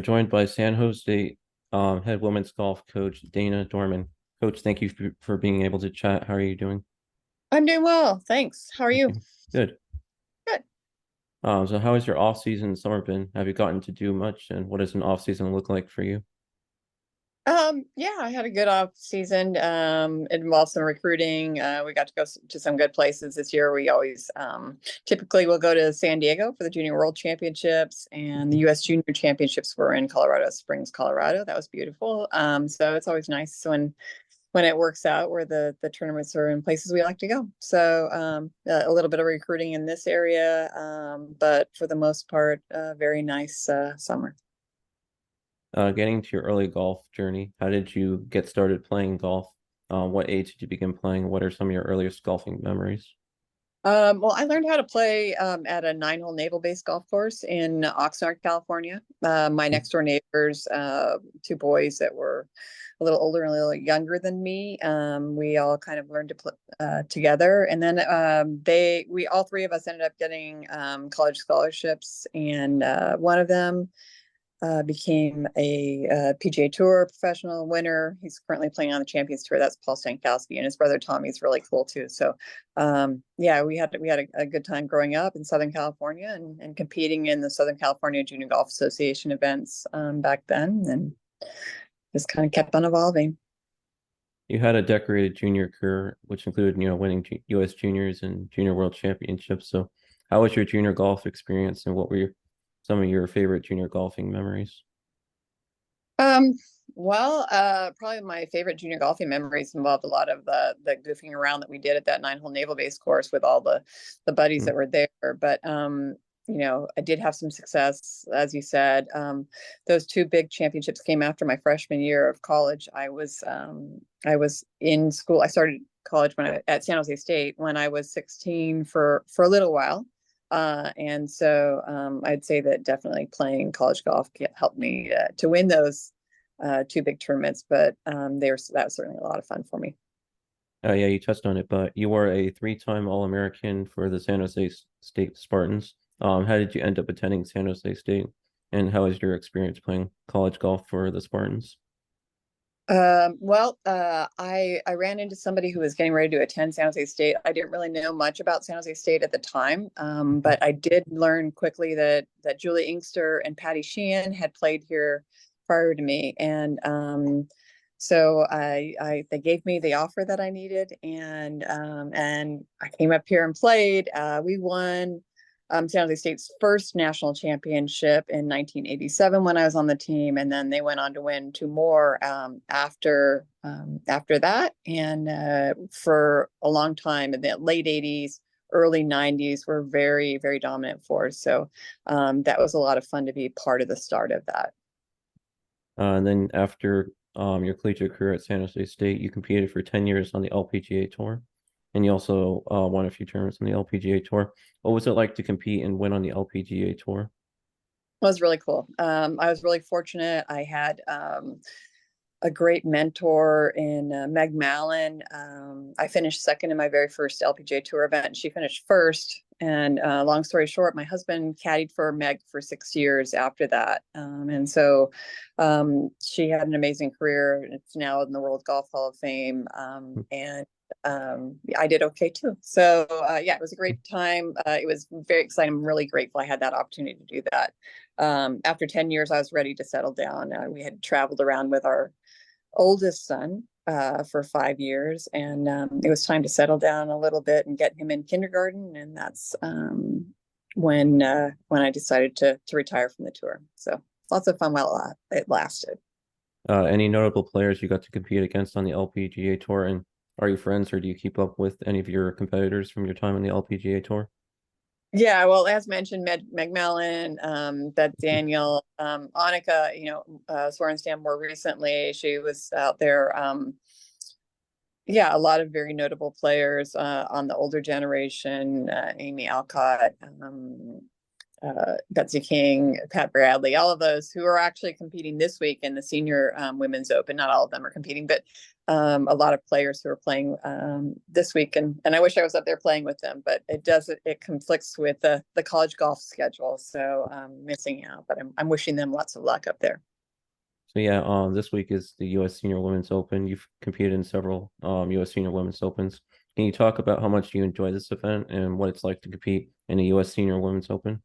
I'm joined by San Jose State head women's golf coach Dana Dorman. Coach, thank you for being able to chat. How are you doing? I'm doing well, thanks. How are you? Okay, good. Good. So how has your off season and summer been? Have you gotten to do much, and what does an off season look like for you? Yeah, I had a good off season. It involved some recruiting. We got to go to some good places this year. We always typically will go to San Diego for the Junior World Championships, and the U.S. Junior Championships were in Colorado Springs, Colorado. That was beautiful. So it's always nice when it works out where the tournaments are in places we like to go. So a little bit of recruiting in this area, but for the most part, very nice summer. Getting to your early golf journey, how did you get started playing golf? What age did you begin playing? What are some of your earliest golfing memories? Well, I learned how to play at a nine-hole naval-based golf course in Oxnard, California. My next door neighbors, two boys that were a little older and a little younger than me, we all kind of learned to play together. And then we all three of us ended up getting college scholarships, and one of them became a PGA Tour professional winner. He's currently playing on the Champions Tour. That's Paul Stankowski, and his brother Tommy's really cool too. So, yeah, we had a good time growing up in Southern California and competing in the Southern California Junior Golf Association events back then, and just kind of kept on evolving. You had a decorated junior career, which included, winning U.S. juniors and junior world championships. So, how was your junior golf experience, and what were some of your favorite junior golfing memories? Um, well, probably my favorite junior golfing memories involved a lot of the goofing around that we did at that nine-hole naval base course with all the buddies Mm. that were there. But I did have some success, as you said. Those two big championships came after my freshman year of college. I was in school. I started college at San Jose State when I was 16 for a little while. And so I'd say that definitely playing college golf helped me to win those two big tournaments, but that was certainly a lot of fun for me. Yeah, you touched on it, but you were a three-time All-American for the San Jose State Spartans. How did you end up attending San Jose State, and how was your experience playing college golf for the Spartans? I ran into somebody who was getting ready to attend San Jose State. I didn't really know much about San Jose State at the time, Mhm. but I did learn quickly that Julie Inkster and Patty Sheehan had played here prior to me, and so they gave me the offer that I needed, and I came up here and played. We won San Jose State's first national championship in 1987 when I was on the team, and then they went on to win two more after that, and for a long time in the late 80s, early 90s were very very dominant force. So that was a lot of fun to be part of the start of that. And then after your collegiate career at San Jose State, you competed for 10 years on the LPGA Tour, and you also won a few tournaments on the LPGA Tour. What was it like to compete and win on the LPGA Tour? Was really cool. I was really fortunate. I had a great mentor in Meg Mallon. I finished second in my very first LPGA Tour event, and she finished first. And long story short, my husband caddied for Meg for 6 years after that. And so she had an amazing career. It's now in the World Golf Hall of Fame. And I did okay too. So yeah, it was a great time. It was very exciting. I'm really grateful I had that opportunity to do that. After 10 years, I was ready to settle down. We had traveled around with our oldest son for 5 years, and it was time to settle down a little bit and get him in kindergarten. And that's when I decided to retire from the tour. So lots of fun while it lasted. Any notable players you got to compete against on the LPGA Tour, and are you friends or do you keep up with any of your competitors from your time on the LPGA Tour? Yeah, well, as mentioned, Meg Mellon, Beth Daniel, Annika, Sorenstam more recently, she was out there. Yeah, a lot of very notable players on the older generation, Amy Alcott, Betsy King, Pat Bradley, all of those who are actually competing this week in the senior women's open. Not all of them are competing, but a lot of players who are playing this week. And I wish I was up there playing with them, but it conflicts with the college golf schedule. So I'm missing out, but I'm wishing them lots of luck up there. So yeah, this week is the U.S. Senior Women's Open. You've competed in several U.S. Senior Women's Opens. Can you talk about how much you enjoy this event and what it's like to compete in a U.S. Senior Women's Open?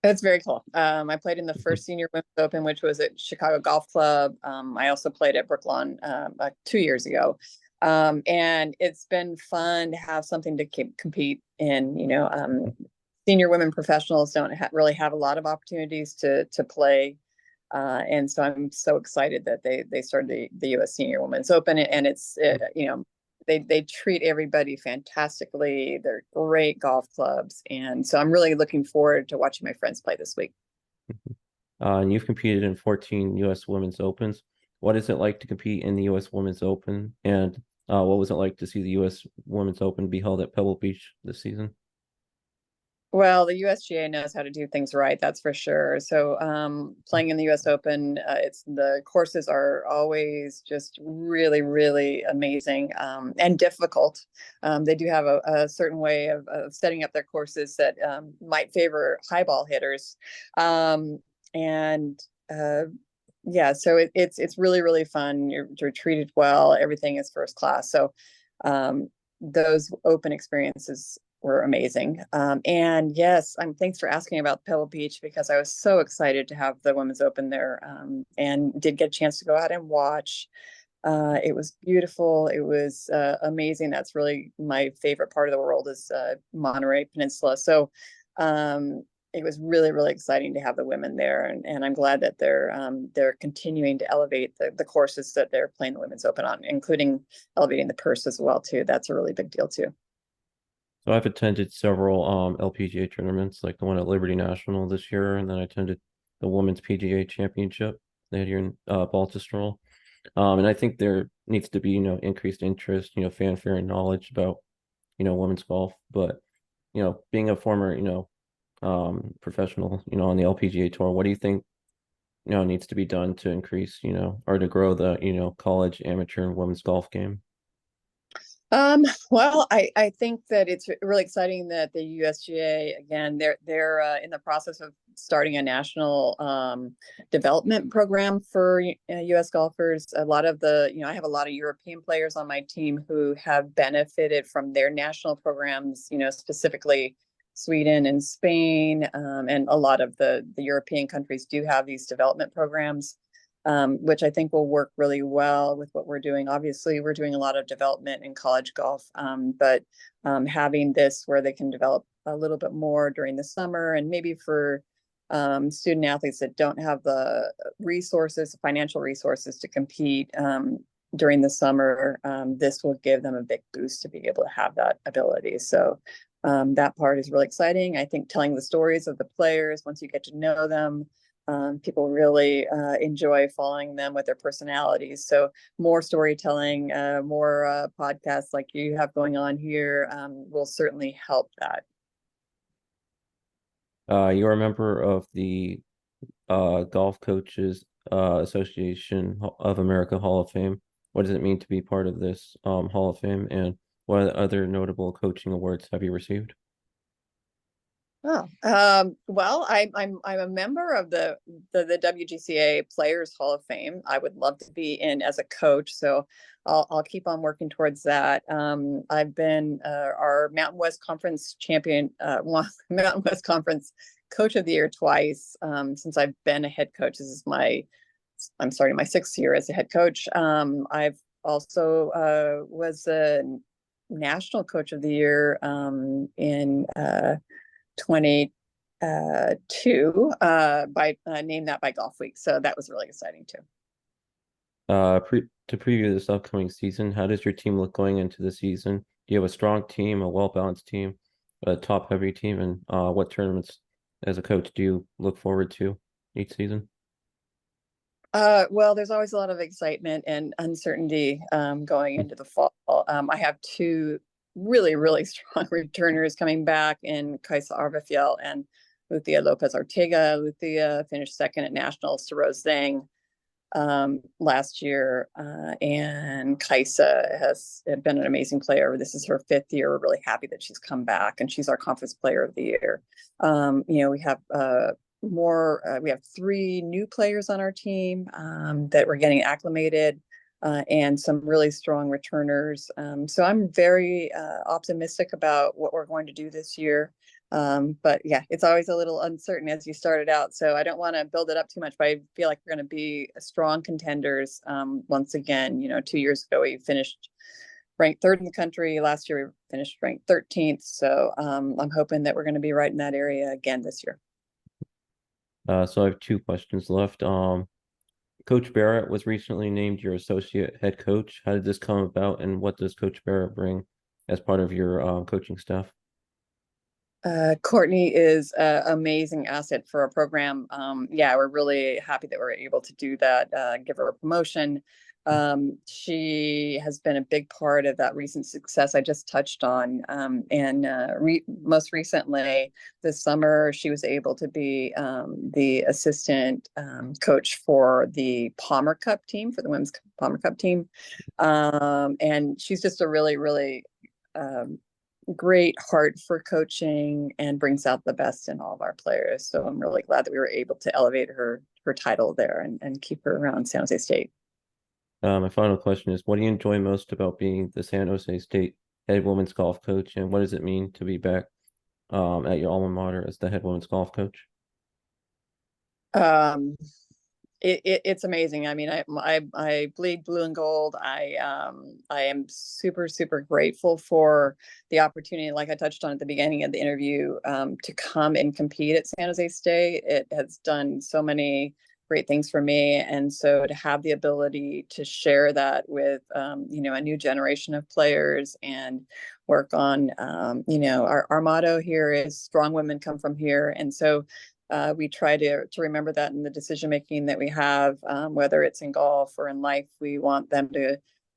It's very cool. I played in the first senior women's open, which was at Chicago Golf Club. I also played at Brooklawn 2 years ago. And it's been fun to have something to compete in. Senior women professionals don't really have a lot of opportunities to play. And so I'm so excited that they started the U.S. Senior Women's Open, and they treat everybody fantastically. They're great golf clubs, and so I'm really looking forward to watching my friends play this week. And you've competed in 14 U.S. Women's Opens. What is it like to compete in the U.S. Women's Open? And what was it like to see the U.S. Women's Open be held at Pebble Beach this season? Well, the USGA knows how to do things right, that's for sure. So, playing in the US Open, it's the courses are always just really, really amazing and difficult. They do have a certain way of setting up their courses that might favor high ball hitters. And yeah, so it's really, really fun. You're treated well. Everything is first class. So, those open experiences were amazing. And yes, thanks for asking about Pebble Beach, because I was so excited to have the Women's Open there, and did get a chance to go out and watch. It was beautiful. It was amazing. That's really my favorite part of the world is Monterey Peninsula. So it was really, really exciting to have the women there, and I'm glad that they're continuing to elevate the courses that they're playing the Women's Open on, including elevating the purse as well too. That's a really big deal too. So I've attended several LPGA tournaments, like the one at Liberty National this year, and then I attended the Women's PGA Championship they had here in Baltusrol. And I think there needs to be, increased interest, fanfare and knowledge about, women's golf. But, being a former, professional, on the LPGA tour, what do you think, needs to be done to increase, or to grow the, college, amateur, and women's golf game? Well, I think that it's really exciting that the USGA, again, they're in the process of starting a national development program for US golfers. A lot of I have a lot of European players on my team who have benefited from their national programs, specifically Sweden and Spain, and a lot of the European countries do have these development programs, which I think will work really well with what we're doing. Obviously, we're doing a lot of development in college golf, but having this where they can develop a little bit more during the summer, and maybe for student athletes that don't have the financial resources to compete during the summer, this will give them a big boost to be able to have that ability. So that part is really exciting. I think telling the stories of the players, once you get to know them, people really enjoy following them with their personalities. So more storytelling, more podcasts like you have going on here will certainly help that. You're a member of the Golf Coaches Association of America Hall of Fame. What does it mean to be part of this Hall of Fame, and what other notable coaching awards have you received? Oh, well, I'm a member of the WGCA Players Hall of Fame. I would love to be in as a coach, so I'll keep on working towards that. I've been our Mountain West Conference champion, Mountain West Conference Coach of the Year twice since I've been a head coach. This is I'm starting my 6th year as a head coach. I've also was a National Coach of the Year in 22 by named that by Golf Week. So that was really exciting too. To preview this upcoming season, how does your team look going into the season? Do you have a strong team, a well-balanced team, a top-heavy team, and what tournaments as a coach do you look forward to each season? Well, there's always a lot of excitement and uncertainty going into the fall. I have two really, really strong returners coming back in Kaisa Arvafjell and Luthia Lopez Ortega. Luthia finished second at nationals to Rose Zhang last year, and Kaisa has been an amazing player. This is her 5th year. We're really happy that she's come back, and she's our conference player of the year. We have we have 3 new players on our team that we're getting acclimated, and some really strong returners. So I'm very optimistic about what we're going to do this year. But yeah, it's always a little uncertain as you started out. So I don't want to build it up too much, but I feel like we're going to be strong contenders. Once again, 2 years ago, we finished ranked 3rd in the country. Last year, we finished ranked 13th. So I'm hoping that we're going to be right in that area again this year. So I have 2 questions left. Coach Barrett was recently named your associate head coach. How did this come about, and what does Coach Barrett bring as part of your coaching staff? Courtney is an amazing asset for our program. Yeah, we're really happy that we're able to do that, give her a promotion. She has been a big part of that recent success I just touched on. And most recently this summer, she was able to be the assistant coach for the Palmer Cup team, for the women's Palmer Cup team. And she's just a really, really great heart for coaching and brings out the best in all of our players. So I'm really glad that we were able to elevate her title there and keep her around San Jose State. My final question is, what do you enjoy most about being the San Jose State head women's golf coach, and what does it mean to be back at your alma mater as the head women's golf coach? Um, it's amazing. I mean, I bleed blue and gold. I am super, super grateful for the opportunity, like I touched on at the beginning of the interview, to come and compete at San Jose State. It has done so many great things for me, and so to have the ability to share that with a new generation of players and work on our motto here is strong women come from here, and so we try to remember that in the decision making that we have, whether it's in golf or in life. We want them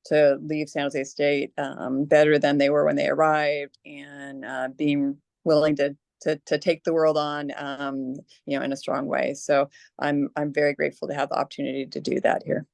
to leave San Jose State better than they were when they arrived, and being willing to take the world on, in a strong way. So I'm very grateful to have the opportunity to do that here.